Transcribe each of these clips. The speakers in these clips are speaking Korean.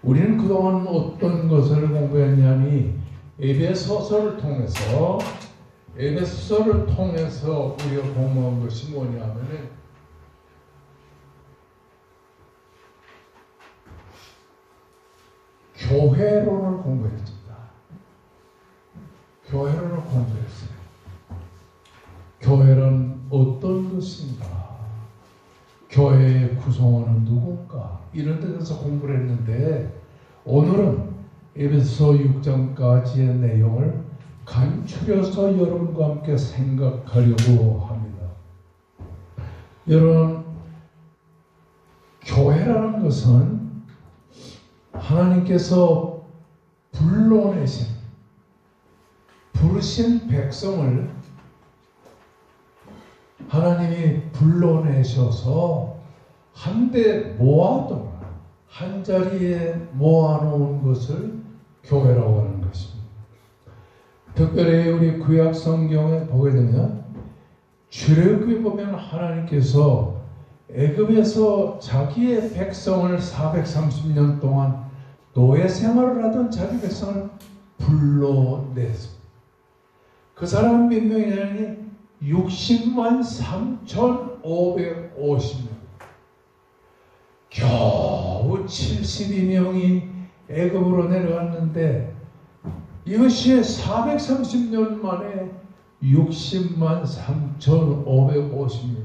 우리는 그동안 어떤 것을 공부했냐니 에베소서를 통해서 우리가 공부한 것이 뭐냐면은 교회론을 공부했습니다. 교회론을 공부했어요. 교회는 어떤 것인가? 교회의 구성원은 누군가? 이런 데 대해서 공부를 했는데 오늘은 에베소 6장까지의 내용을 간추려서 여러분과 함께 생각하려고 합니다. 여러분, 교회라는 것은 하나님께서 부르신 백성을 하나님이 불러내셔서 한데 모아둔, 한 자리에 모아놓은 것을 교회라고 하는 것입니다. 특별히 우리 구약 성경에 보게 되면 출애굽기 보면 하나님께서 애굽에서 자기의 백성을 430년 동안 노예 생활을 하던 자기 백성을 불러냈습니다. 그 사람 몇 명이냐니 60만 3,550명. 겨우 72명이 애굽으로 내려갔는데 이것이 430년 만에 60만 3,550명.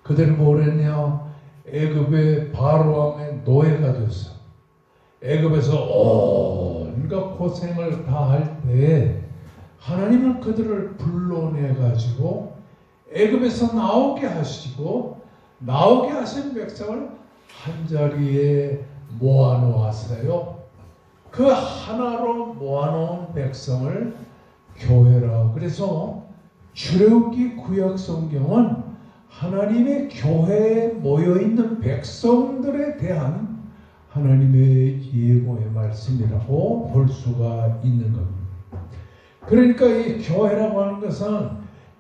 그들은 뭘 했냐? 애굽의 바로왕의 노예가 됐어. 애굽에서 온갖 고생을 다 할 때에 하나님은 그들을 불러내가지고 애굽에서 나오게 하시고 나오게 하신 백성을 한자리에 모아놓았어요. 그 하나로 모아놓은 백성을 교회라. 그래서 출애굽기 구약 성경은 하나님의 교회에 모여있는 백성들에 대한 하나님의 예고의 말씀이라고 볼 수가 있는 겁니다. 그러니까 이 교회라고 하는 것은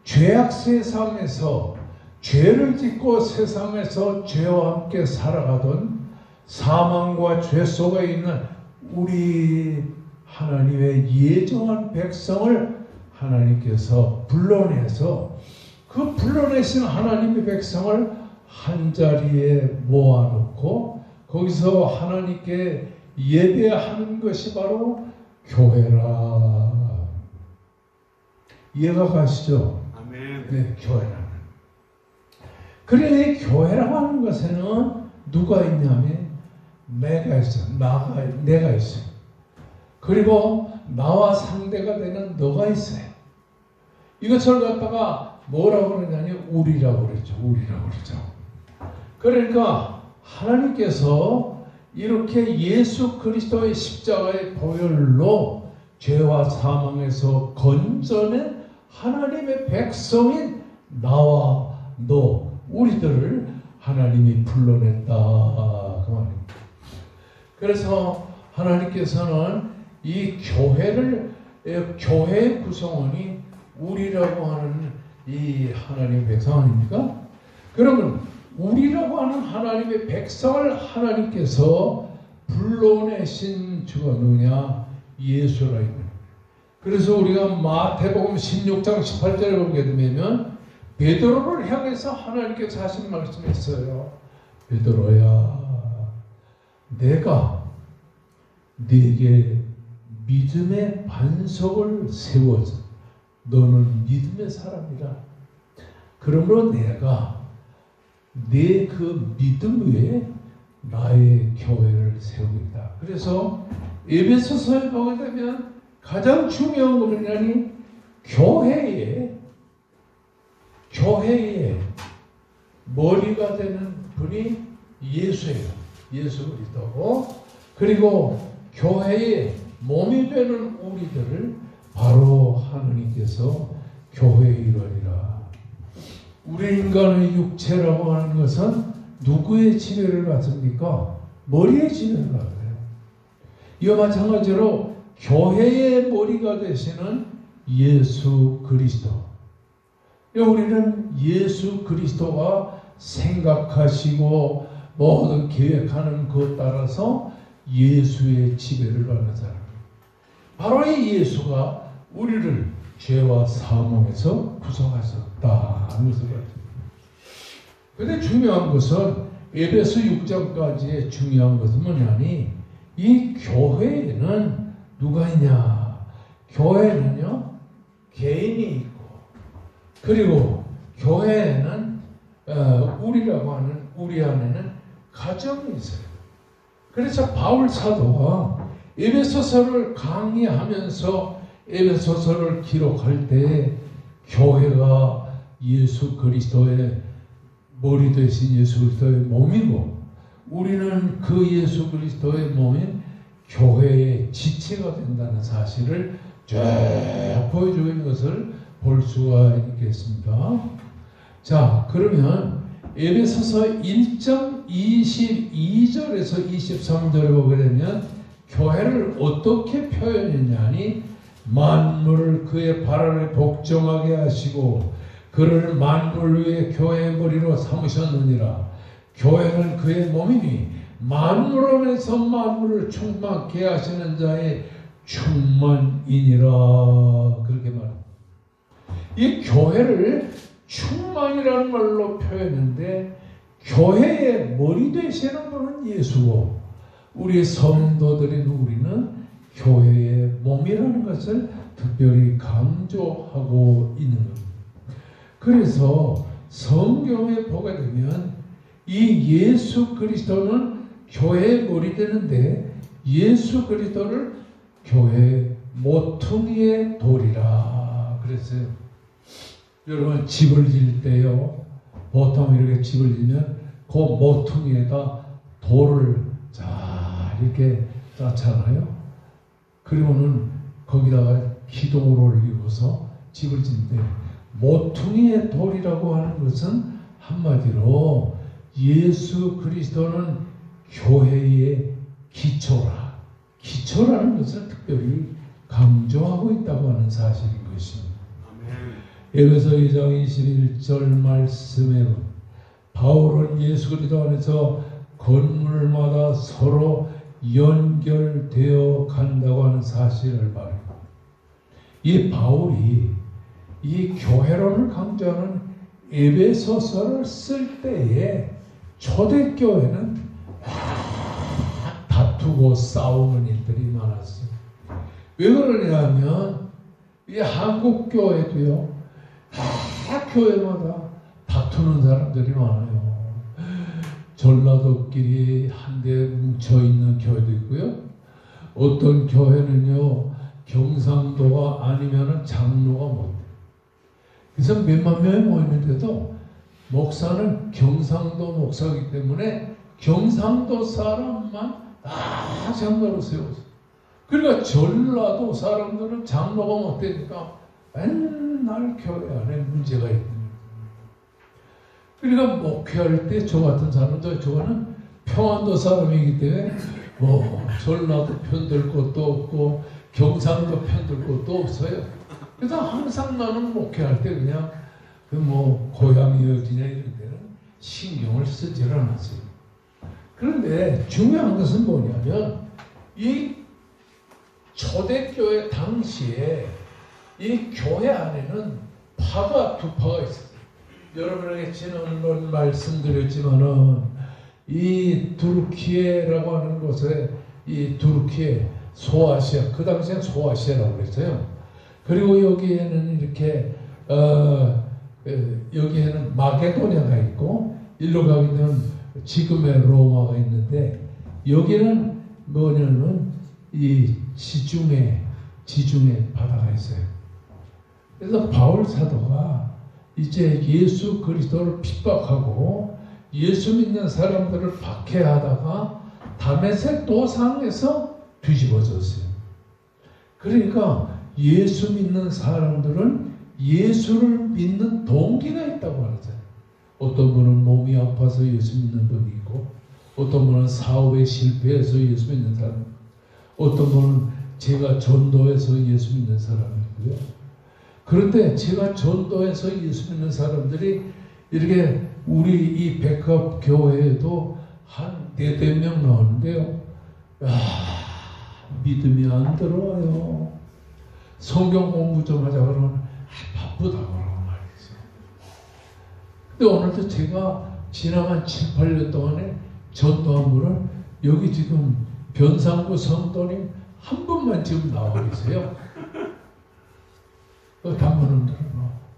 죄악 세상에서 죄를 짓고 세상에서 죄와 함께 살아가던 사망과 죄 속에 있는 우리 하나님의 예정한 백성을 하나님께서 불러내서 그 불러내신 하나님의 백성을 한자리에 모아놓고 거기서 하나님께 예배하는 것이 바로 교회라. 이해가 가시죠? 아멘. 네, 교회라는. 그래, 교회라고 하는 것에는 누가 있냐면 내가 있어요. 내가 있어요. 그리고 나와 상대가 되는 너가 있어요. 이것을 갖다가 뭐라고 그러냐니 우리라고 그랬죠. 우리라고 그러죠. 그러니까 하나님께서 이렇게 예수 그리스도의 십자가의 보혈로 죄와 사망에서 건져낸 하나님의 백성인 나와 너, 우리들을 하나님이 불러냈다 그 말입니다. 그래서 하나님께서는 이 교회의 구성원이 우리라고 하는 이 하나님의 백성 아닙니까? 그러면 우리라고 하는 하나님의 백성을 하나님께서 불러내신 주가 누구냐? 예수라 입니다. 그래서 우리가 마태복음 16장 18절에 보게 되면 베드로를 향해서 하나님께서 하신 말씀이 있어요. 베드로야, 내가 네게 믿음의 반석을 세워서 너는 믿음의 사람이라. 그러므로 내가 내 그 믿음 위에 나의 교회를 세우겠다. 그래서 에베소서에 보게 되면 가장 중요한 것은 뭐냐니 교회의 머리가 되는 분이 예수예요. 예수 그리스도고, 그리고 교회의 몸이 되는 우리들을 바로 하나님께서 교회의 일원이라. 우리 인간의 육체라고 하는 것은 누구의 지배를 받습니까? 머리의 지배를 받아요. 이와 마찬가지로 교회의 머리가 되시는 예수 그리스도. 우리는 예수 그리스도가 생각하시고 모든 계획하는 것 따라서 예수의 지배를 받는 사람. 바로 이 예수가 우리를 죄와 사망에서 구속하셨다 하는 것을 가지고. 그런데 중요한 것은 에베소 6장까지의 중요한 것은 뭐냐니 이 교회에는 누가 있냐? 교회는요 개인이 있고 그리고 교회에는 우리라고 하는 우리 안에는 가정이 있어요. 그래서 바울 사도가 에베소서를 강의하면서 에베소서를 기록할 때 교회가 예수 그리스도의 머리 되신 예수 그리스도의 몸이고 우리는 그 예수 그리스도의 몸인 교회의 지체가 된다는 사실을 쭉 보여주고 있는 것을 볼 수가 있겠습니다. 자, 그러면 에베소서 1장 22절에서 23절을 보게 되면 교회를 어떻게 표현했냐니 만물을 그의 발 아래 복종하게 하시고 그를 만물 위에 교회의 머리로 삼으셨느니라. 교회는 그의 몸이니 만물 안에서 만물을 충만케 하시는 자의 충만이니라. 그렇게 말합니다. 이 교회를 충만이라는 말로 표현했는데 교회의 머리 되시는 분은 예수고 우리 성도들인 우리는 교회의 몸이라는 것을 특별히 강조하고 있는 겁니다. 그래서 성경에 보게 되면 이 예수 그리스도는 교회의 머리 되는데 예수 그리스도를 교회의 모퉁이의 돌이라 그랬어요. 여러분 집을 지을 때요 보통 이렇게 집을 지면 그 모퉁이에다 돌을 잘 이렇게 쌓잖아요. 그리고는 거기다가 기둥을 올리고서 집을 짓는데 모퉁이의 돌이라고 하는 것은 한마디로 예수 그리스도는 교회의 기초라. 기초라는 것을 특별히 강조하고 있다고 하는 사실인 것입니다. 에베소 2장 21절 말씀에 바울은 예수 그리스도 안에서 건물마다 서로 연결되어 간다고 하는 사실을 말합니다. 이 바울이 이 교회론을 강조하는 에베소서를 쓸 때에 초대교회는 다투고 싸우는 일들이 많았어요. 왜 그러냐면 이 한국 교회도요 교회마다 다투는 사람들이 많아요. 전라도끼리 한데 뭉쳐있는 교회도 있고요. 어떤 교회는요 경상도가 아니면 장로가 못 돼요. 그래서 몇만 명이 모이는데도 목사는 경상도 목사이기 때문에 경상도 사람만 다 장로로 세웠어요. 그러니까 전라도 사람들은 장로가 못 되니까 맨날 교회 안에 문제가 있는. 그러니까 목회할 때 저 같은 사람도 저거는 평안도 사람이기 때문에 뭐 전라도 편들 것도 없고 경상도 편들 것도 없어요. 그래서 항상 나는 목회할 때 그냥 그 뭐 고향이 어디냐 이런 데는 신경을 쓰질 않았어요. 그런데 중요한 것은 뭐냐면 이 초대교회 당시에 이 교회 안에는 파가 두 파가 있었어요. 여러분에게 지난번 말씀드렸지만은 이 두르키에라고 하는 곳에 이 두르키에 소아시아 그 당시엔 소아시아라고 그랬어요. 그리고 여기에는 이렇게 여기에는 마게도냐가 있고 일로 가게 되면 지금의 로마가 있는데 여기는 뭐냐면 이 지중해 바다가 있어요. 그래서 바울 사도가 이제 예수 그리스도를 핍박하고 예수 믿는 사람들을 박해하다가 다메섹 도상에서 뒤집어졌어요. 그러니까 예수 믿는 사람들은 예수를 믿는 동기가 있다고 하죠. 어떤 분은 몸이 아파서 예수 믿는 분이 있고 어떤 분은 사업에 실패해서 예수 믿는 사람, 어떤 분은 제가 전도해서 예수 믿는 사람이고요. 그런데 제가 전도해서 예수 믿는 사람들이 이렇게 우리 이 백합 교회에도 한 4-5명 나오는데요. 믿음이 안 들어와요. 성경 공부 좀 하자 그러면 바쁘다고 그러고 말이죠. 근데 오늘도 제가 지난 7, 8년 동안에 전도한 분을 여기 지금 변상구 성도님 한 분만 지금 나와 계세요. 당분간들은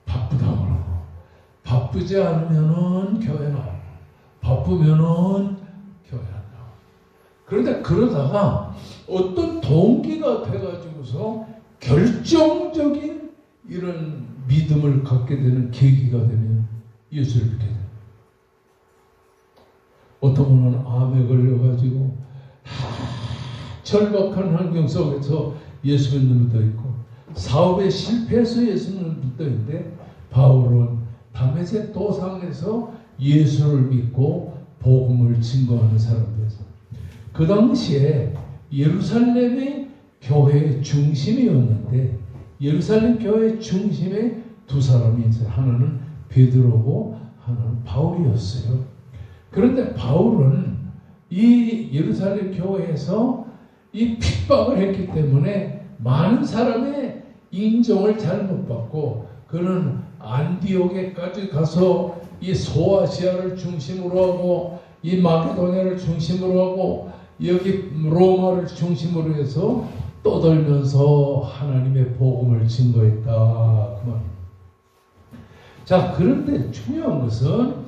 바쁘다고 그러고, 바쁘지 않으면은 교회 나오고, 바쁘면은 교회 안 나오고. 그런데 그러다가 어떤 동기가 돼가지고서 결정적인 이런 믿음을 갖게 되는 계기가 되면 예수를 믿게 돼요. 어떤 분은 암에 걸려가지고 절박한 환경 속에서 예수 믿는 분도 있고, 사업에 실패해서 예수 믿는 분도 있는데, 바울은 다메섹 도상에서 예수를 믿고 복음을 증거하는 사람들이었어요. 그 당시에 예루살렘의 교회의 중심이었는데, 예루살렘 교회의 중심에 두 사람이 있어요. 하나는 베드로고 하나는 바울이었어요. 그런데 바울은 이 예루살렘 교회에서 이 핍박을 했기 때문에 많은 사람의 인정을 잘못 받고, 그는 안디옥에까지 가서 이 소아시아를 중심으로 하고 이 마게도냐를 중심으로 하고 여기 로마를 중심으로 해서 떠돌면서 하나님의 복음을 증거했다 그 말입니다. 자, 그런데 중요한 것은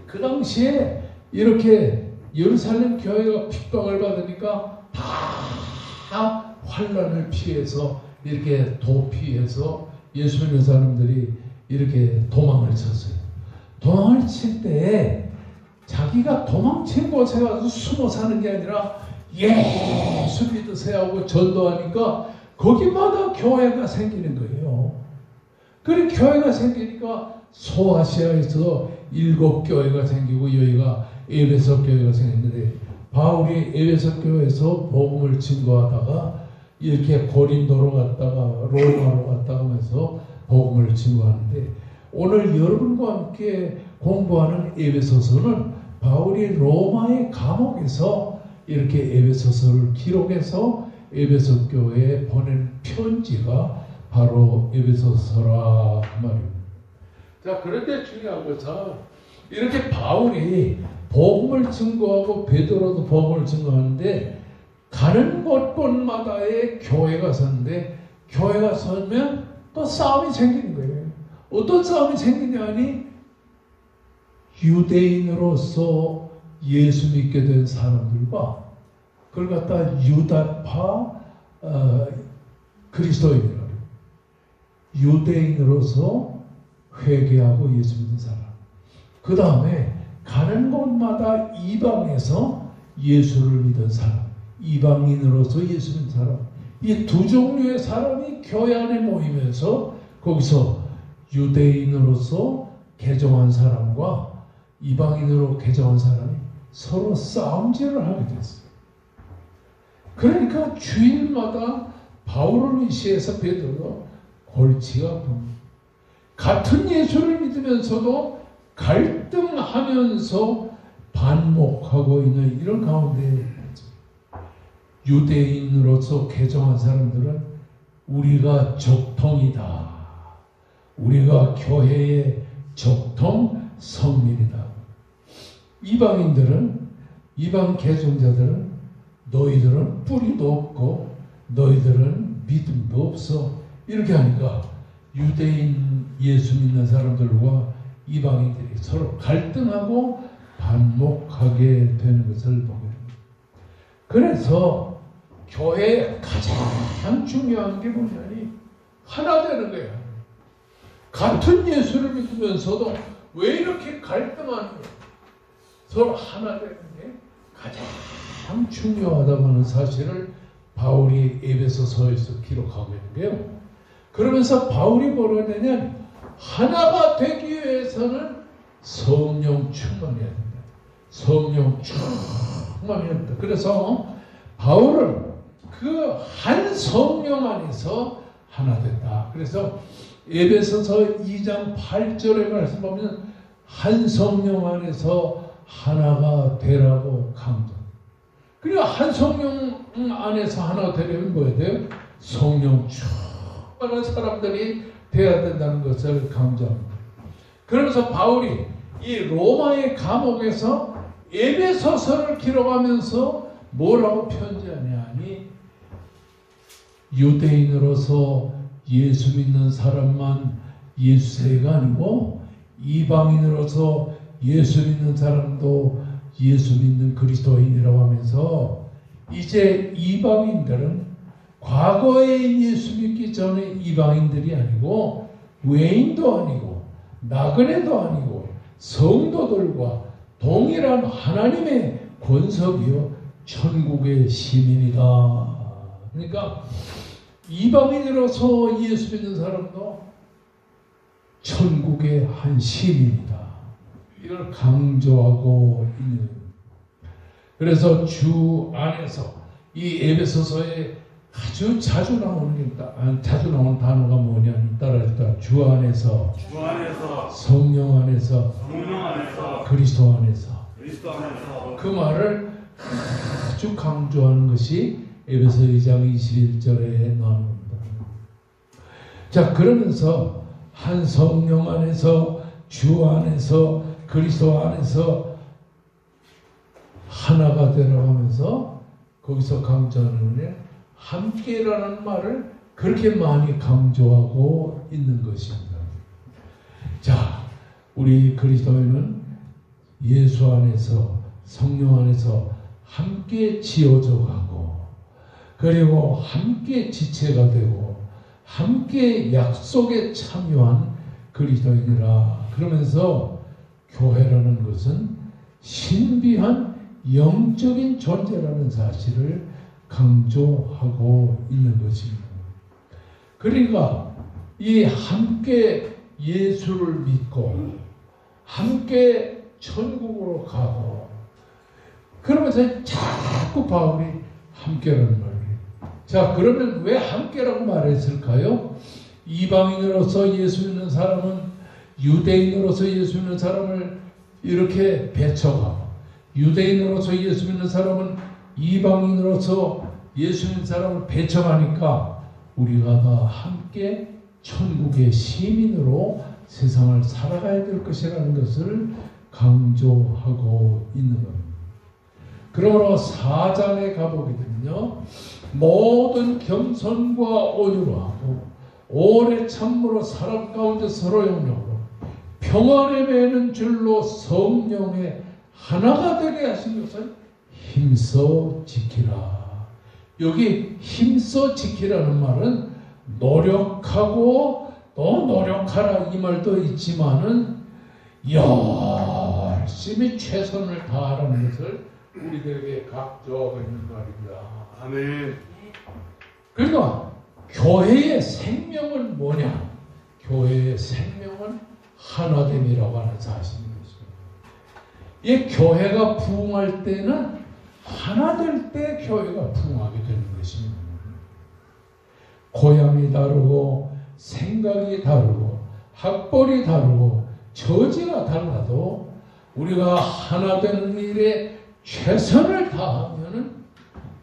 그 당시에 이렇게 예루살렘 교회가 핍박을 받으니까 다 환란을 피해서 이렇게 도피해서 예수 믿는 사람들이 이렇게 도망을 쳤어요. 도망을 칠 때 자기가 도망친 곳에 가서 숨어 사는 게 아니라 예수 믿으세요 하고 전도하니까 거기마다 교회가 생기는 거예요. 그래 교회가 생기니까 소아시아에서 7교회가 생기고 여기가 에베소 교회가 생겼는데, 바울이 에베소 교회에서 복음을 증거하다가 이렇게 고린도로 갔다가 로마로 갔다가 하면서 복음을 증거하는데, 오늘 여러분과 함께 공부하는 에베소서는 바울이 로마의 감옥에서 이렇게 에베소서를 기록해서 에베소 교회에 보낸 편지가 바로 에베소서라 그 말입니다. 자, 그런데 중요한 것은 이렇게 바울이 복음을 증거하고 베드로도 복음을 증거하는데, 가는 곳곳마다의 교회가 서는데, 교회가 서면 또 싸움이 생기는 거예요. 어떤 싸움이 생기냐 하니, 유대인으로서 예수 믿게 된 사람들과 그걸 갖다 유다파 그리스도인이라고, 유대인으로서 회개하고 예수 믿는 사람, 그 다음에 가는 곳마다 이방에서 예수를 믿은 사람, 이방인으로서 예수 믿는 사람, 이 두 종류의 사람이 교회 안에 모이면서 거기서 유대인으로서 개종한 사람과 이방인으로 개종한 사람이 서로 싸움질을 하게 됐어요. 그러니까 주일마다 바울을 의시해서 베드로가 골치가 아픕니다. 같은 예수를 믿으면서도 갈등하면서 반목하고 있는 이런 가운데, 유대인으로서 개종한 사람들은 우리가 적통이다, 우리가 교회의 적통 성민이다. 이방인들은, 이방 개종자들은 너희들은 뿌리도 없고 너희들은 믿음도 없어, 이렇게 하니까 유대인 예수 믿는 사람들과 이방인들이 서로 갈등하고 반목하게 되는 것을 보게 됩니다. 그래서 교회의 가장 중요한 게 뭐냐니 하나 되는 거예요. 같은 예수를 믿으면서도 왜 이렇게 갈등하는 거예요? 서로 하나 되는 게 가장 중요하다고 하는 사실을 바울이 에베소서에서 기록하고 있는 거예요. 그러면서 바울이 뭐라 하냐면, 하나가 되기 위해서는 성령 충만해야 된다. 성령 충만해야 된다. 그래서 바울은 그 한 성령 안에서 하나 된다. 그래서 에베소서 2장 8절에 말씀하면 한 성령 안에서 하나가 되라고 강조. 그리고 한 성령 안에서 하나 되려면 뭐야 돼요? 성령 충만한 사람들이 돼야 된다는 것을 강조합니다. 그러면서 바울이 이 로마의 감옥에서 에베소서를 기록하면서 뭐라고 편지하냐 하니, 유대인으로서 예수 믿는 사람만 예수세가 아니고 이방인으로서 예수 믿는 사람도 예수 믿는 그리스도인이라고 하면서, 이제 이방인들은 과거에 예수 믿기 전에 이방인들이 아니고 외인도 아니고 나그네도 아니고 성도들과 동일한 하나님의 권석이요 천국의 시민이다. 그러니까 이방인으로서 예수 믿는 사람도 천국의 한 시민이다. 이걸 강조하고 있는 거예요. 그래서 주 안에서 이 에베소서에 아주 자주 나오는 단어가 뭐냐면 따라했다. 주 안에서, 성령 안에서, 그리스도 안에서. 그 말을 아주 강조하는 것이 에베소 2장 21절에 나오는 겁니다. 자, 그러면서 한 성령 안에서, 주 안에서, 그리스도 안에서 하나가 되라고 하면서 거기서 강조하는 게 함께라는 말을 그렇게 많이 강조하고 있는 것입니다. 자, 우리 그리스도인은 예수 안에서, 성령 안에서 함께 지어져 가고, 그리고 함께 지체가 되고 함께 약속에 참여한 그리스도인이라. 그러면서 교회라는 것은 신비한 영적인 존재라는 사실을 강조하고 있는 것입니다. 그러니까 이 함께 예수를 믿고 함께 천국으로 가고, 그러면서 자꾸 바울이 함께라는 말이에요. 자, 그러면 왜 함께라고 말했을까요? 이방인으로서 예수 믿는 사람은 유대인으로서 예수 믿는 사람을 이렇게 배척하고, 유대인으로서 예수 믿는 사람은 이방인으로서 예수 믿는 사람을 배척하니까 우리가 다 함께 천국의 시민으로 세상을 살아가야 될 것이라는 것을 강조하고 있는 겁니다. 그러므로 4장에 가보게 되면요, 모든 겸손과 온유로 하고 오래 참으로 사람 가운데 서로 용납으로 평안에 매는 줄로 성령의 하나가 되게 하신 것을 힘써 지키라. 여기 힘써 지키라는 말은 노력하고 또 노력하라 이 말도 있지만은 열심히 최선을 다하라는 것을 우리들에게 강조하고 있는 말입니다. 아멘. 그러니까 교회의 생명은 뭐냐? 교회의 생명은 하나됨이라고 하는 사실입니다. 이 교회가 부흥할 때는 하나 될 때 교회가 부흥하게 되는 것입니다. 고향이 다르고 생각이 다르고 학벌이 다르고 처지가 달라도 우리가 하나 되는 일에 최선을 다하면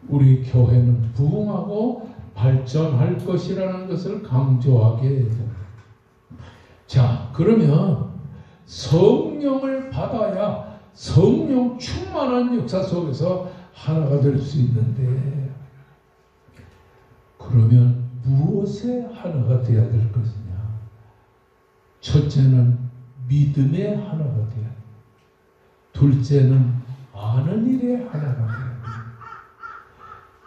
우리 교회는 부흥하고 발전할 것이라는 것을 강조하게 됩니다. 자, 그러면 성령을 받아야 성령 충만한 역사 속에서 하나가 될 수 있는데, 그러면 무엇에 하나가 되어야 될 것이냐? 첫째는 믿음의 하나가 되어야 됩니다. 둘째는 아는 일에 하나가 되어야 됩니다.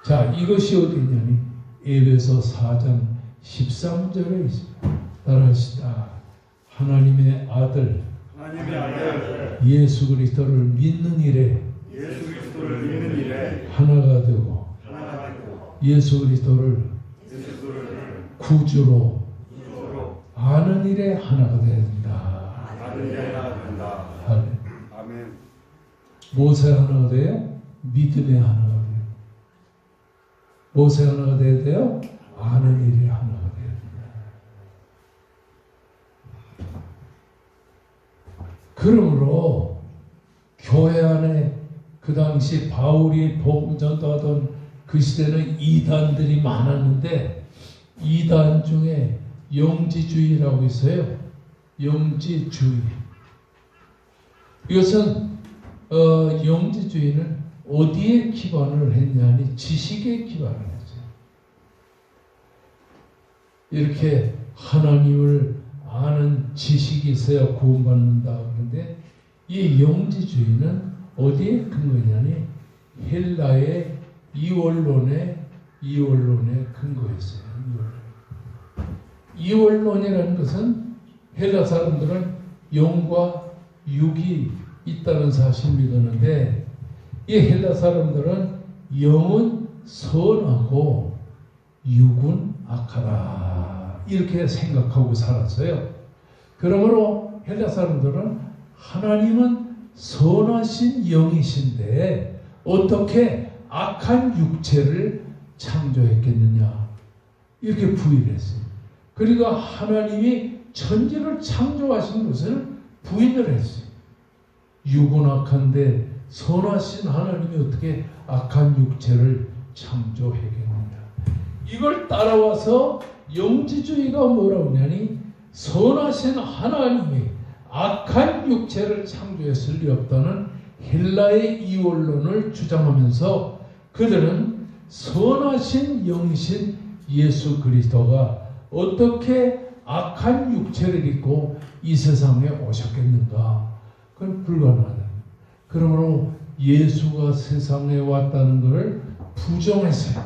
자, 이것이 어디 있냐니 에베소 4장 13절에 있습니다. 따라하시다. 하나님의 아들 예수 그리스도를 믿는 일에 하나가 되고 예수 그리스도를 구주로 아는 일에 하나가 되어야 된다. 아멘. 무엇에 하나가 돼요? 믿음에 하나가 돼요. 무엇에 하나가 돼야 돼요? 아는 일에 하나가 돼야 된다. 그러므로 교회 안에 그 당시 바울이 복음 전도하던 그 시대는 이단들이 많았는데 이단 중에 영지주의라고 있어요. 영지주의. 이것은 영지주의는 어디에 기반을 했냐니 지식에 기반을 했어요. 이렇게 하나님을 아는 지식이 있어야 구원받는다. 그런데 이 영지주의는 어디에 근거냐니 헬라의 이원론의 근거였어요. 이원론이라는 것은 헬라 사람들은 영과 육이 있다는 사실을 믿었는데 이 헬라 사람들은 영은 선하고 육은 악하다 이렇게 생각하고 살았어요. 그러므로 헬라 사람들은 하나님은 선하신 영이신데 어떻게 악한 육체를 창조했겠느냐 이렇게 부인했어요. 그리고 하나님이 천지를 창조하신 것을 부인을 했어요. 육은 악한데 선하신 하나님이 어떻게 악한 육체를 창조했겠느냐. 이걸 따라와서 영지주의가 뭐라고 하냐니 선하신 하나님이 악한 육체를 창조했을 리 없다는 헬라의 이원론을 주장하면서 그들은 선하신 영이신 예수 그리스도가 어떻게 악한 육체를 입고 이 세상에 오셨겠는가? 그건 불가능하다. 그러므로 예수가 세상에 왔다는 것을 부정했어요.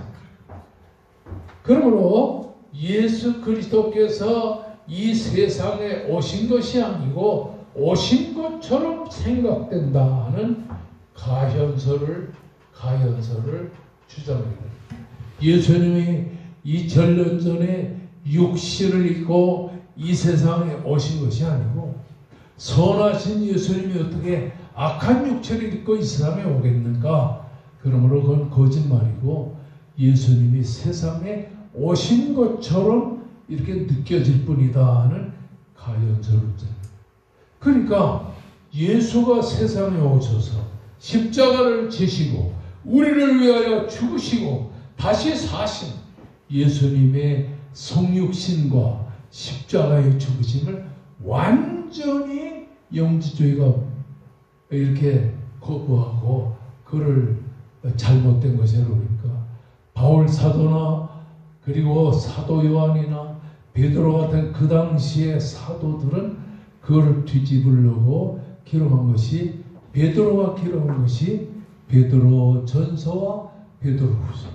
그러므로 예수 그리스도께서 이 세상에 오신 것이 아니고 오신 것처럼 생각된다는 가현설을 주장합니다. 예수님이 2000년 전에 육신을 입고 이 세상에 오신 것이 아니고 선하신 예수님이 어떻게 악한 육체를 입고 이 세상에 오겠는가? 그러므로 그건 거짓말이고 예수님이 세상에 오신 것처럼 이렇게 느껴질 뿐이다 하는 가연설을 그러니까 예수가 세상에 오셔서 십자가를 지시고 우리를 위하여 죽으시고 다시 사신 예수님의 성육신과 십자가의 죽으심을 완전히 영지주의가 이렇게 거부하고 그를 잘못된 것이라고 그러니까 바울 사도나 그리고 사도 요한이나 베드로 같은 그 당시의 사도들은 그걸 뒤집으려고 기록한 것이 베드로가 기록한 것이 베드로 전서와 베드로 후서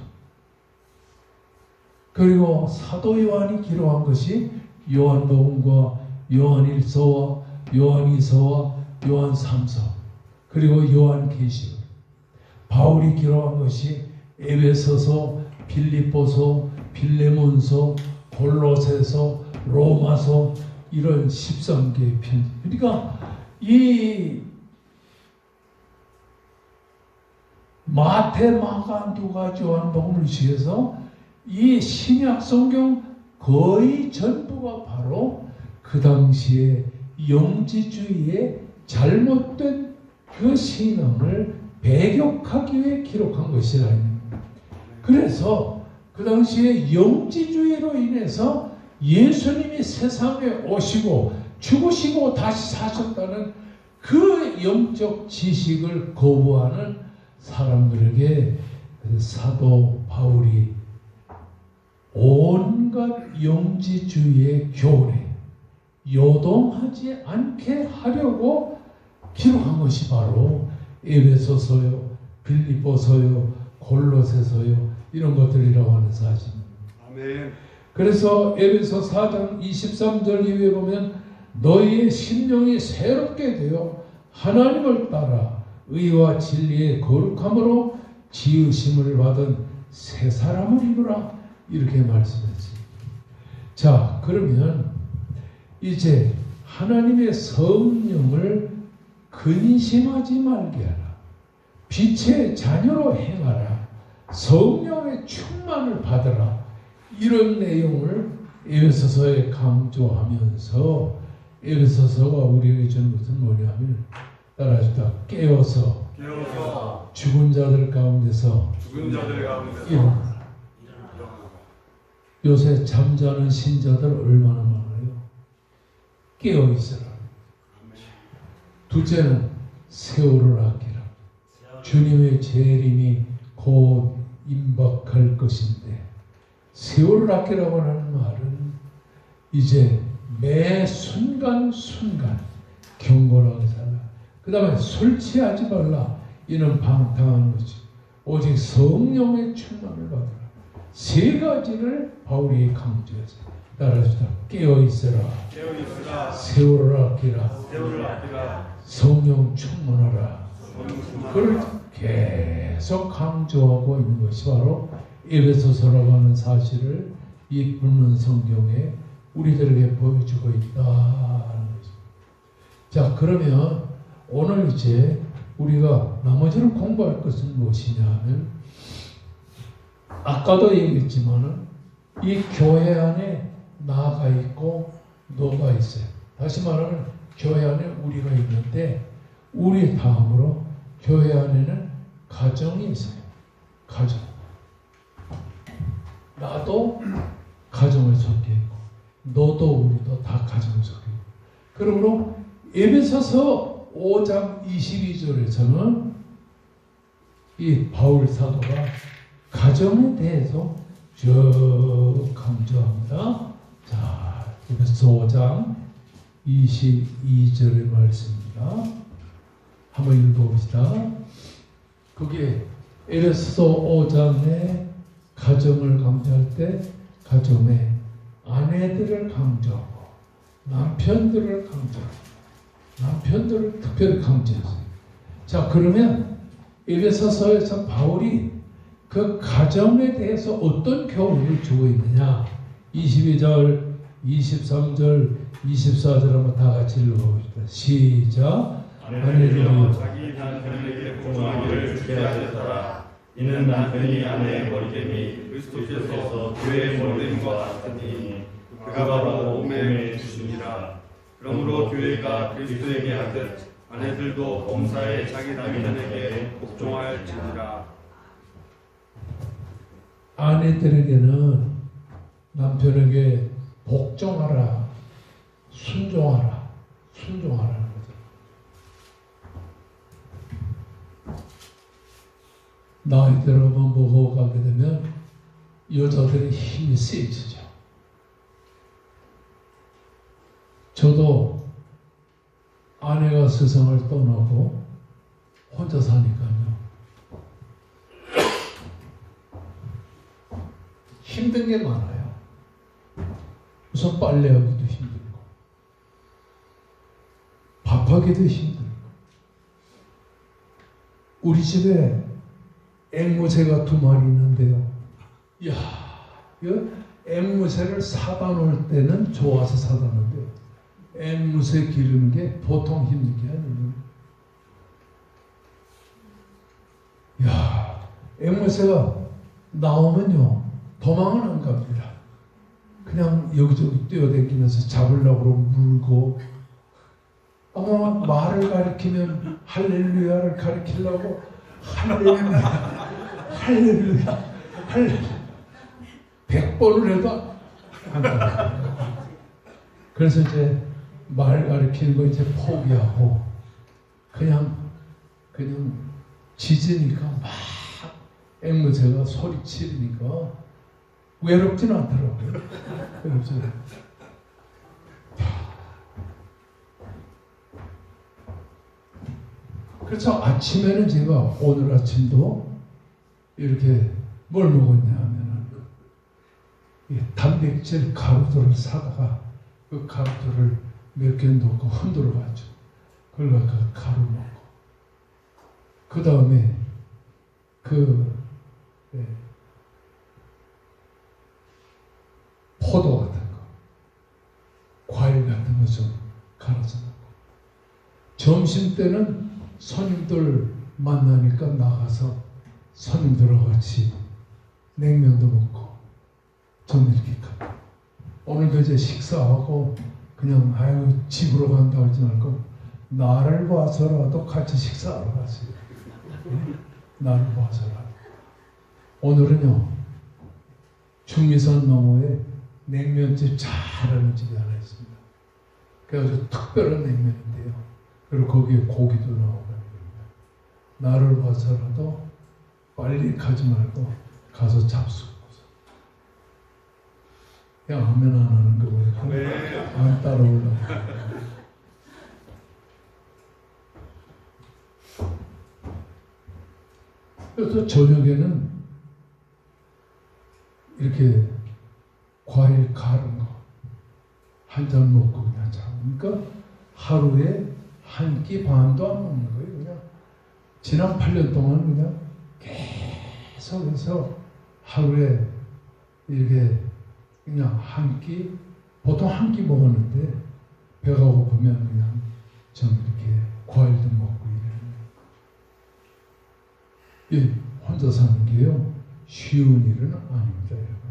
그리고 사도 요한이 기록한 것이 요한복음과 요한일서와 요한이서와 요한삼서 그리고 요한계시록 바울이 기록한 것이 에베소서, 빌립보서, 빌레몬서, 골로새서, 로마서 이런 13개의 편지. 그러니까 이 마태, 마가, 누가, 요한복음을 위해서 이 신약 성경 거의 전부가 바로 그 당시에 영지주의의 잘못된 그 신앙을 배격하기 위해 기록한 것이라. 그래서 그 당시에 영지주의로 인해서 예수님이 세상에 오시고 죽으시고 다시 사셨다는 그 영적 지식을 거부하는 사람들에게 사도 바울이 온갖 영지주의의 교훈에 요동하지 않게 하려고 기록한 것이 바로 에베소서요, 빌립보서요, 골로새서요 이런 것들이라고 하는 사실입니다. 아멘. 그래서 에베소 4장 23절 이후에 보면 너희의 심령이 새롭게 되어 하나님을 따라 의와 진리의 거룩함으로 지으심을 받은 새 사람을 입으라 이렇게 말씀했습니다. 자, 그러면 이제 하나님의 성령을 근심하지 말게 하라. 빛의 자녀로 행하라. 성령의 충만을 받으라. 이런 내용을 에베소서에 강조하면서 에베소서가 우리에게 주는 것은 뭐냐면 따라하시다 깨어서 깨어서 죽은 자들 가운데서 일어나라. 요새 잠자는 신자들 얼마나 많아요. 깨어있어라. 둘째는 세월을 아끼라. 주님의 재림이 곧 임박할 것인데, 세월을 아끼라고 하는 말은 이제 매 순간순간 경건하게 살라. 그 다음에 술 취하지 말라. 이는 방탕한 거지. 오직 성령의 충만을 받으라. 세 가지를 바울이 강조했어요. 따라합시다. 깨어있어라. 세월을 아끼라. 성령 충만하라. 그걸 계속 강조하고 있는 것이 바로 에베소서라고 하는 사실을 이 붙는 성경에 우리들에게 보여주고 있다는 거죠. 자, 그러면 오늘 이제 우리가 나머지를 공부할 것은 무엇이냐 하면, 아까도 얘기했지만은 이 교회 안에 나가 있고 너가 있어요. 다시 말하면 교회 안에 우리가 있는데, 우리 다음으로 교회 안에는 가정이 있어요. 가정. 나도 가정을 속해 있고, 너도 우리도 다 가정을 속해 있고. 그러므로 에베소서 5장 22절에서는 이 바울 사도가 가정에 대해서 쭉 강조합니다. 자, 에베소서 5장 22절의 말씀입니다. 한번 읽어봅시다. 그게 에베소서 5장에 가정을 강조할 때 가정에 아내들을 강조하고 남편들을 강조하고 남편들을 특별히 강조했어요. 자, 그러면 에베소서에서 바울이 그 가정에 대해서 어떤 교훈을 주고 있느냐? 22절, 23절, 24절 한번 다 같이 읽어봅시다. 시작. 아내들이여 자기 남편에게 복종하기를 주게 하셨더라. 이는 남편이 아내의 머리됨이 그리스도께서 교회의 머리됨과 같으니 그가 바로 몸의 주시니라. 그러므로 교회가 그리스도에게 하듯 아내들도 범사에 자기 남편에게 복종할지니라. 아내들에게는 남편에게 복종하라, 순종하라는 거죠. 나이 들어만 먹어가게 되면 여자들의 힘이 세지죠. 저도 아내가 세상을 떠나고 혼자 사니까요. 힘든 게 많아요. 우선 빨래하기도 힘들고, 밥하기도 힘들고. 우리 집에 앵무새가 2마리 있는데요. 이야, 앵무새를 사다 놓을 때는 좋아서 사다 놓는데요. 앵무새 기르는 게 보통 힘든 게 아니에요. 이야, 앵무새가 나오면요, 도망은 안 갑니다. 그냥 여기저기 뛰어다니면서 잡으려고 물고, 아마 말을 가리키면 할렐루야를 가리키려고 할렐루야 100번을 해도 안 돼요. 그래서 이제 말 가리키는 거 이제 포기하고 그냥 짖으니까 막 앵무새가 소리 치르니까 외롭지는 않더라고요. 외롭지 않아요. 그래서 아침에는 제가 오늘 아침도 이렇게 뭘 먹었냐 하면은 단백질 가루들을 사다가 그 가루들을 몇 개 넣고 흔들어 봤죠. 그걸 갖다가 가루 먹고, 그 다음에 포도 같은 거, 과일 같은 거 좀 갈아서 먹고, 점심 때는 손님들 만나니까 나가서 손님들하고 같이 냉면도 먹고 좀 이렇게 가고, 오늘도 이제 식사하고 그냥 집으로 간다 하지 말고 나를 봐서라도 같이 식사하러 갔어요. 나를 봐서라. 오늘은요, 중미선 너머에 냉면집 잘하는 집이 하나 있습니다. 그래서 특별한 냉면인데요. 그리고 거기에 고기도 나오고 합니다. 나를 봐서라도 빨리 가지 말고 가서 잡수고서. 그냥 아멘 안 하는 거 보니까 안 따라오려고. 또 저녁에는 이렇게 과일 갈은 거 한 잔 먹고 그냥 자고. 그러니까 하루에 한 끼 반도 안 먹는 거예요. 그냥 지난 8년 동안 그냥 계속해서 하루에 이렇게 그냥 한 끼, 보통 한 끼 먹었는데 배가 고프면 그냥 좀 이렇게 과일도 먹고 이래요. 이 혼자 사는 게요, 쉬운 일은 아닙니다, 여러분.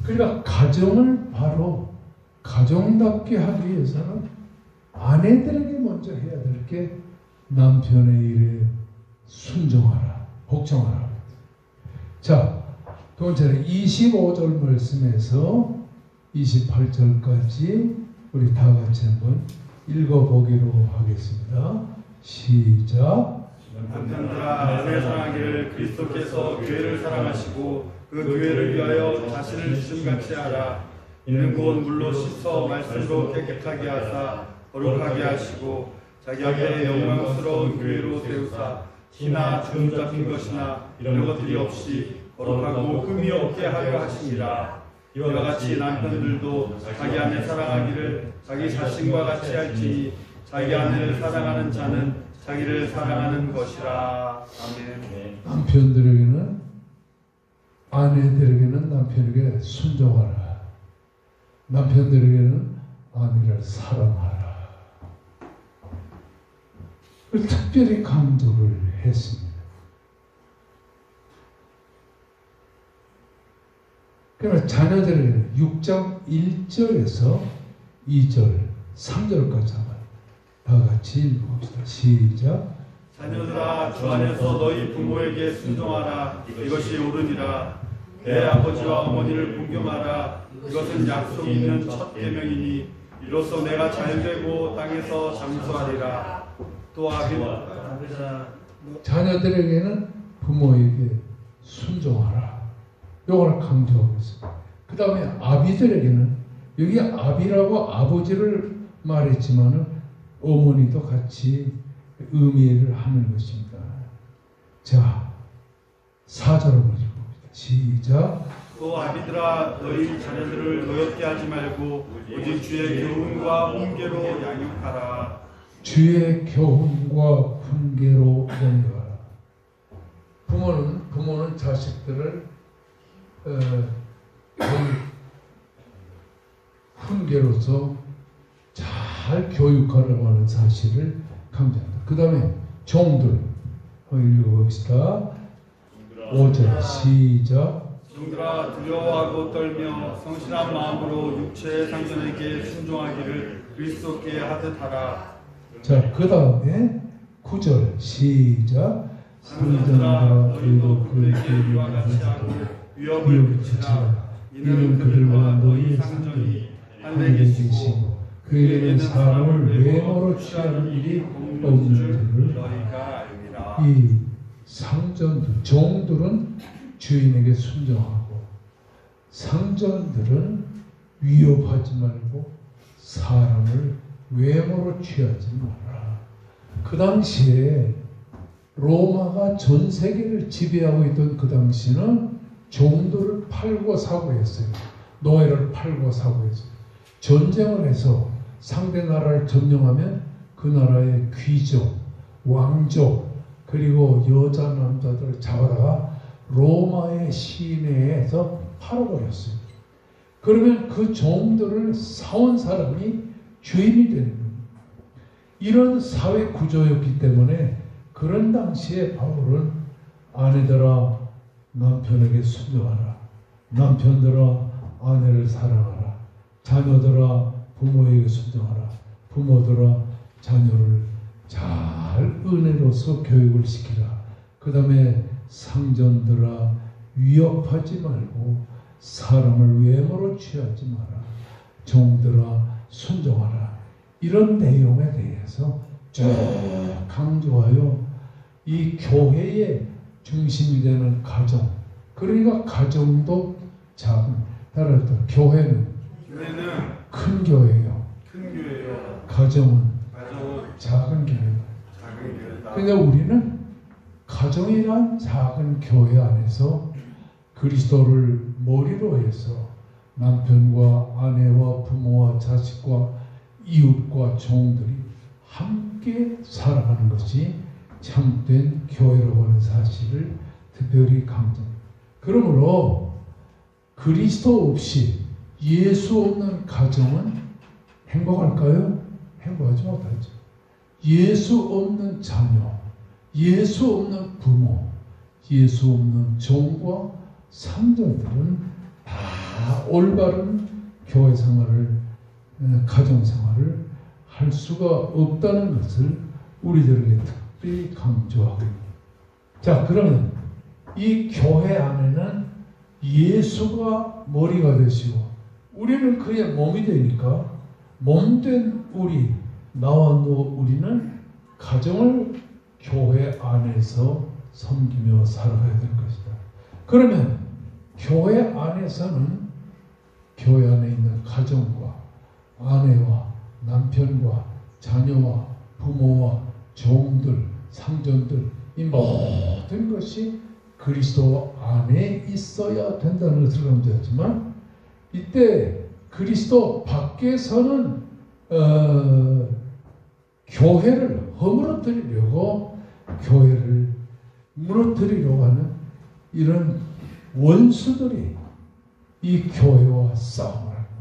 그러니까 가정을 바로 가정답게 하기 위해서는 아내들에게 먼저 해야 될 게 남편의 일에 순종하라, 복종하라. 자, 두 번째는 25절 말씀에서 28절까지 우리 다 같이 한번 읽어보기로 하겠습니다. 시작. 남편들아, 아내를 사랑하기를 그리스도께서 교회를 사랑하시고 그 교회를 위하여 자신을 주심같이 하라. 이는 곧 물로 씻어 말씀으로 깨끗하게 하사 거룩하게 하시고 자기 앞에 영광스러운 교회로 세우사 티나 주름 잡힌 것이나 이런 것들이 없이 거룩하고 흠이 없게 하려 하시니라. 이와 같이 남편들도 자기 아내 사랑하기를 자기 자신과 같이 할지니 자기 아내를 사랑하는 자는 자기를 사랑하는 것이라. 아멘. 남편들에게는, 아내들에게는 남편에게 순종하라. 남편들에게는 아내를 사랑하라. 특별히 강조를 했습니다. 그러나 자녀들에게는 6장 1절에서 2절, 3절까지 다 같이 읽어봅시다. 시작. 자녀들아, 주 안에서 너희 부모에게 순종하라. 이것이 옳으니라. 내 아버지와 어머니를 공경하라. 이것은 약속 있는 첫 계명이니 이로써 내가 잘되고 땅에서 장수하리라. 또 자녀들에게는 부모에게 순종하라. 요걸 강조하고 있습니다. 그 다음에 아비들에게는, 여기 아비라고 아버지를 말했지만은 어머니도 같이 의미를 하는 것입니다. 자, 4절을 먼저 봅니다. 시작. 또 아비들아, 너희 자녀들을 노엽게 하지 말고 오직 주의 교훈과 훈계로 양육하라. 주의 교훈과 훈계로 양육하라. 부모는 자식들을 훈계로서 잘 교육하라고 하는 사실을 강조한다. 그 다음에 종들 읽어봅시다. 5절 시작. 종들아, 두려워하고 떨며 성실한 마음으로 육체의 상전에게 순종하기를 그리스도께 하듯 하라. 자, 그 다음에 9절 시작. 상전과 의롭게 이와 같이 하고 위협을 붙이라. 이는 그들과 너희 상전이 하늘에 계시고 그에게는 사람을 외모로 취하는 일이 없는 줄을 너희가 알리라. 이 상전들, 종들은 주인에게 순종하고 상전들은 위협하지 말고 사람을 외모로 취하지 마라. 그 당시에 로마가 전 세계를 지배하고 있던 그 당시는 종들을 팔고 사고 했어요. 노예를 팔고 사고 했어요. 전쟁을 해서 상대 나라를 점령하면 그 나라의 귀족, 왕족, 그리고 여자, 남자들을 잡아다가 로마의 시내에서 팔아버렸어요. 그러면 그 종들을 사온 사람이 주인이 되는 겁니다. 이런 사회 구조였기 때문에 그런 당시에 바울은 아내들아 남편에게 순종하라. 남편들아 아내를 사랑하라. 자녀들아 부모에게 순종하라. 부모들아 자녀를 잘 은혜로서 교육을 시키라. 그 다음에 상전들아 위협하지 말고 사람을 외모로 취하지 마라. 종들아 순종하라. 이런 내용에 대해서 쭉 강조하여 이 교회의 중심이 되는 가정, 그러니까 가정도 작은, 따라서 교회는 큰 교회요. 가정은 작은 교회다. 그러니까 우리는 가정이란 작은 교회 안에서 그리스도를 머리로 해서 남편과 아내와 부모와 자식과 이웃과 종들이 함께 살아가는 것이 참된 교회라고 하는 사실을 특별히 강조. 그러므로 그리스도 없이 예수 없는 가정은 행복할까요? 행복하지 못하죠. 예수 없는 자녀, 예수 없는 부모, 예수 없는 종과 상전들은 다 올바른 교회 생활을, 가정 생활을 할 수가 없다는 것을 우리들에게 특별히 강조하고 있습니다. 자, 그러면 이 교회 안에는 예수가 머리가 되시고 우리는 그의 몸이 되니까 몸된 우리, 나와 너 우리는 가정을 교회 안에서 섬기며 살아가야 될 것이다. 그러면 교회 안에서는 교회 안에 있는 가정과 아내와 남편과 자녀와 부모와 종들, 상전들, 이 모든 것이 그리스도 안에 있어야 된다는 것을 강조하지만, 이때 그리스도 밖에서는 교회를 허물어뜨리려고, 교회를 무너뜨리려고 하는 이런 원수들이 이 교회와 싸움을 합니다.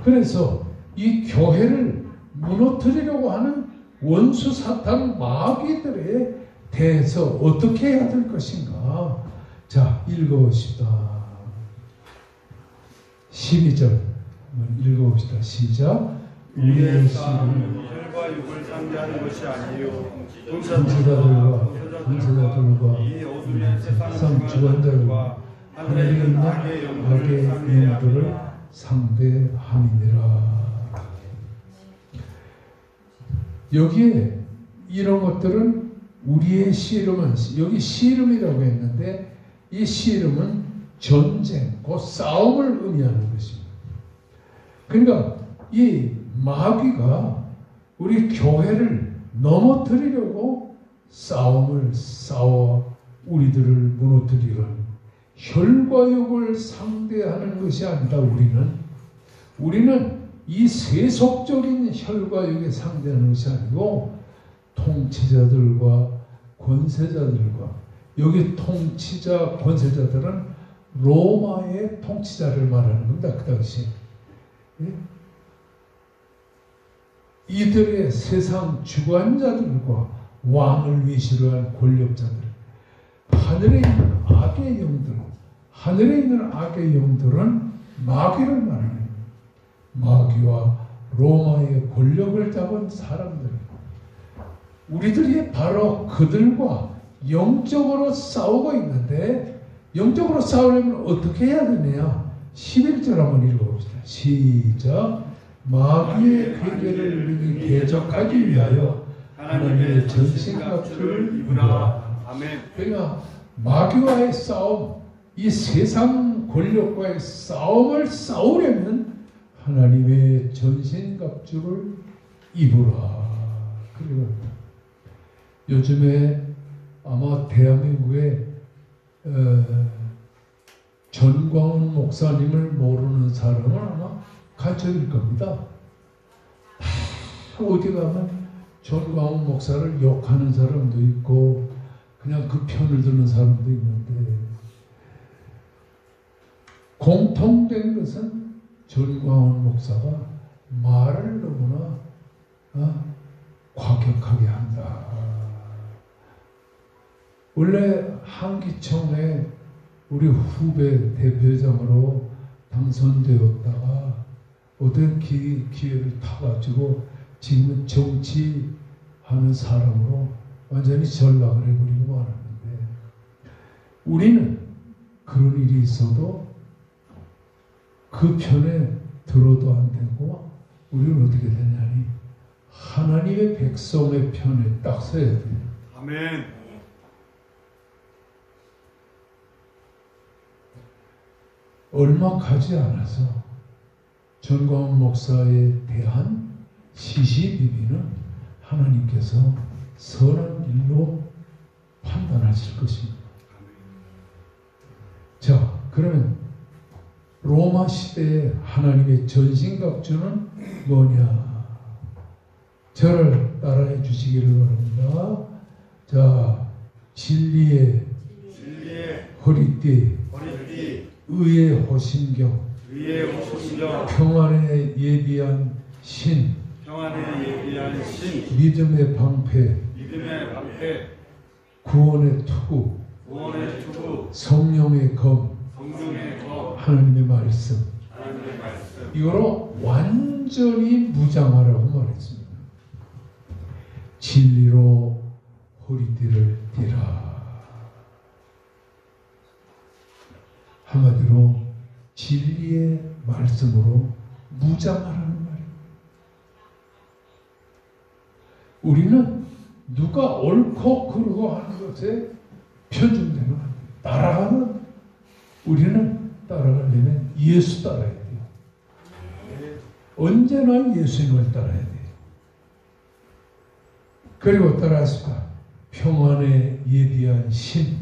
그래서 이 교회를 무너뜨리려고 하는 원수 사탄 마귀들에 대해서 어떻게 해야 될 것인가? 자, 읽어봅시다. 12절 한번 읽어봅시다. 시작. 우리의 싸움은 혈과 육을 상대하는 것이 아니요 통치자들과 이 어둠의 세상 주관자들과 하늘에 있는 악의 영들을 상대함이니라. 여기에 이런 것들은 우리의 씨름은, 여기 씨름이라고 했는데 이 씨름은 전쟁, 곧 싸움을 의미하는 것입니다. 그러니까 이 마귀가 우리 교회를 넘어뜨리려고 싸움을 싸워 우리들을 무너뜨리는, 혈과 육을 상대하는 것이 아니라 우리는 이 세속적인 혈과 육에 상대하는 것이 아니고 통치자들과 권세자들과, 여기 통치자 권세자들은 로마의 통치자를 말하는 겁니다. 그 당시 이들의 세상 주관자들과 왕을 위시로 한 권력자들, 하늘에 있는 악의 영들, 하늘에 있는 악의 영들은 마귀를 말하는 겁니다. 마귀와 로마의 권력을 잡은 사람들, 우리들이 바로 그들과 영적으로 싸우고 있는데, 영적으로 싸우려면 어떻게 해야 되느냐? 11절 한번 읽어봅시다. 시작. 마귀의 괴계를 대적하기 위하여 하나님의 전신갑주를 입으라. 아멘. 그러니까 마귀와의 싸움, 이 세상 권력과의 싸움을 싸우려면 하나님의 전신갑주를 입으라. 그리고 요즘에 아마 대한민국에 전광훈 목사님을 모르는 사람은 아마 간첩일 겁니다. 어디 가면 전광훈 목사를 욕하는 사람도 있고 그냥 그 편을 드는 사람도 있는데, 공통된 것은 전광훈 목사가 말을 너무나 과격하게 한다. 원래 한기총에 우리 후배 대표장으로 당선되었다가 어떤 기회를 타가지고 지금은 정치하고 하는 사람으로 완전히 전락을 해버리고 말았는데, 우리는 그런 일이 있어도 그 편에 들어도 안 되고, 우리는 어떻게 되냐니 하나님의 백성의 편에 딱 서야 돼요. 아멘. 얼마 가지 않아서 전광훈 목사에 대한 시시비비는 하나님께서 선한 일로 판단하실 것입니다. 자, 그러면 로마 시대의 하나님의 전신갑주는 뭐냐? 저를 따라해 주시기를 바랍니다. 자, 진리의 허리띠, 의의 호심경, 평안에 예비한 신, 믿음의 방패, 구원의 투구, 성령의 검, 하나님의 말씀. 이거로 완전히 무장하라고 말했습니다. 진리로 허리띠를 띠라. 한마디로 진리의 말씀으로 무장하라는 말입니다. 우리는 누가 옳고 그르고 하는 것에 편중되는 겁니다. 따라가는, 우리는 따라가려면 예수 따라야 돼요. 언제나 예수님을 따라야 돼요. 그리고 따라하십시다. 평안에 예비한 신.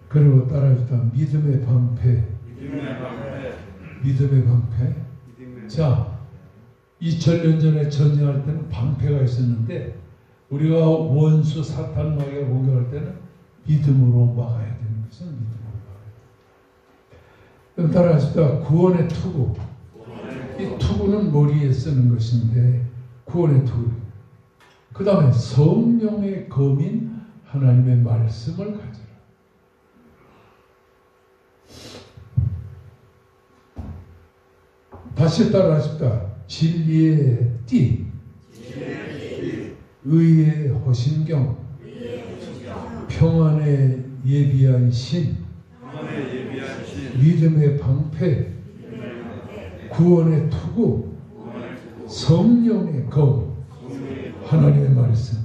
그리고 따라하십시다. 믿음의 방패. 믿음의 방패. 자, 2000년 전에 전쟁할 때는 방패가 있었는데, 우리가 원수 사탄 마귀가 공격할 때는 믿음으로 막아야 되는 것은 믿음으로 막아야 돼요. 그럼 따라하십시다. 구원의 투구. 이 투구는 머리에 쓰는 것인데, 구원의 투구. 그 다음에 성령의 검인 하나님의 말씀을 가져라. 다시 따라하십시다. 진리의 띠, 의의 호심경, 평안에 예비한 신, 믿음의 방패, 구원의 투구, 성령의 검, 하나님의 말씀.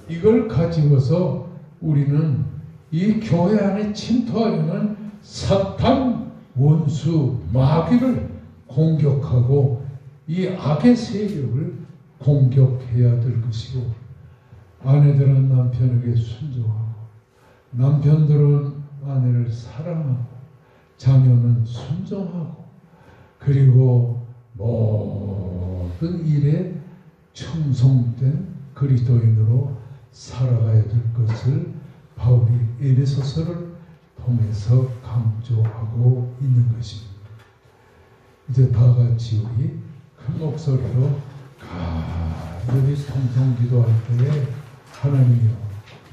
이걸 가지고서 우리는 이 교회 안에 침투하려는 사탄 원수 마귀를 공격하고 이 악의 세력을 공격해야 될 것이고, 아내들은 남편에게 순종하고, 남편들은 아내를 사랑하고, 자녀는 순종하고, 그리고 모든 일에 충성된 그리스도인으로 살아가야 될 것을 바울이 에베소서를 통해서 강조하고 있는 것입니다. 이제 다 같이 우리 큰 목소리로 간절히 통성 기도할 때에 하나님이여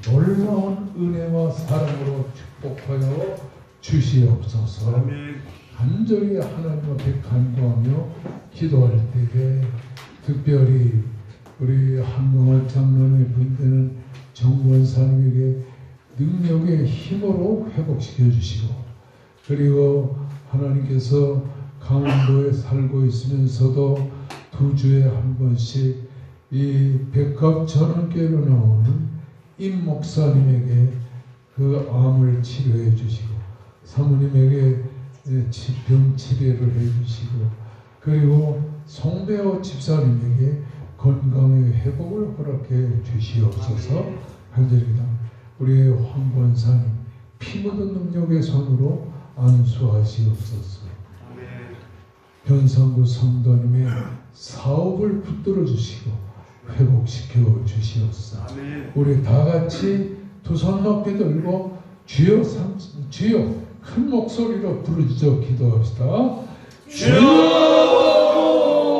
놀라운 은혜와 사랑으로 축복하여 주시옵소서. 간절히 하나님 앞에 간구하며 기도할 때에 특별히 우리 한동활 장로님의 분되는 정권사님에게 능력의 힘으로 회복시켜 주시고, 그리고 하나님께서 강원도에 살고 있으면서도 2주에 한 번씩 이 백합 전원교회로 나오는 임 목사님에게 그 암을 치료해 주시고, 사모님에게 병 치료를 해 주시고, 그리고 송배호 집사님에게 건강의 회복을 허락해 주시옵소서. 간절히 우리의 황 권사님 피 묻은 능력의 손으로 안수하시옵소서. 변상구 성도님의 사업을 붙들어 주시고 회복시켜 주시옵소서. 우리 다 같이 두 손 높이 들고 주여 큰 목소리로 부르짖어 기도합시다. 주여!